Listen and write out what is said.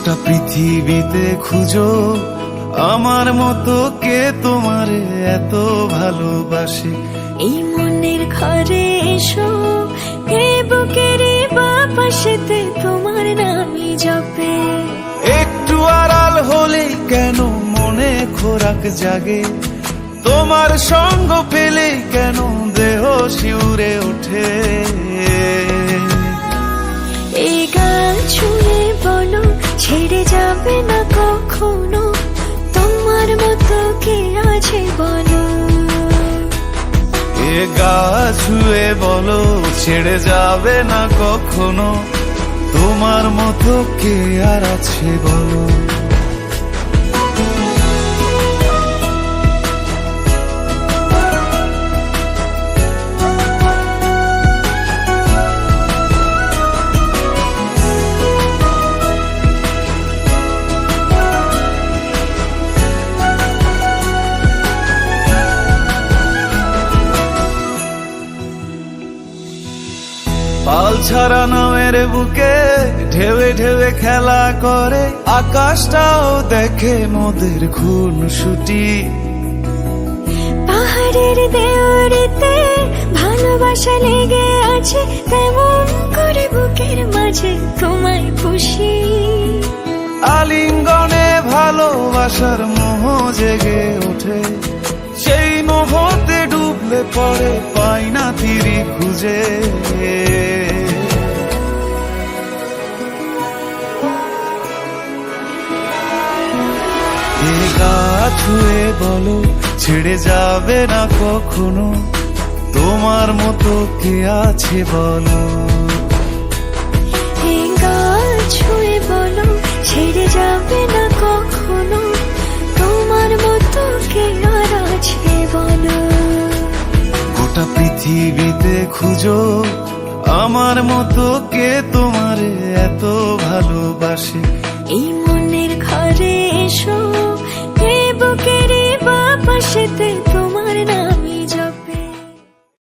গোটা পৃথিবীতে খুঁজো আমার মতো কে তোমারে এত ভালোবাসে। এই মনের ঘরে এসো, এ বুকের বাপাশেতে তোমার নামই জপে। একটু আড়াল হলেই কেন মনে খোরাক জাগে, তোমার সঙ্গ পেলেই কেন দেহ শিউরে ওঠে। এই গান ছুঁয়ে বলো ছেড়ে যাবে না কখনো, তোমার মতো কে আছে বলো। এ গা ছুঁয়ে বলো ছেড়ে যাবে না কখনো, তোমার মতো কে আর আছে বলো। পাল ছাড়া নামের বুকে ঢেউে ঢেউে খেলা করে, আকাশটাও দেখে মোদের খুন ছুটি। পাহাড়ের দেওয়ারিতে ভালোবাসা লেগে আছে, তেমন করে বুকের মাঝে তোমায় পুষি। আলিঙ্গনে ভালোবাসার মোহ জেগে ওঠে, সেই মোহতে ডুবলে পড়ে পাই না তীরি খুঁজে। এ গা ছুঁয়ে বলো ছেড়ে যাবে না কখনো, তোমার মতো কে আছে বলো। এ গা ছুঁয়ে বলো ছেড়ে যাবে না কখনো, তোমার মতো কে আর আছে বলো। গোটা পৃথিবীতে খুঁজো আমার মতো কে তোমারে এত ভালোবাসে। এই মনের ঘরে এসো, এ বুকের বাপাশেতে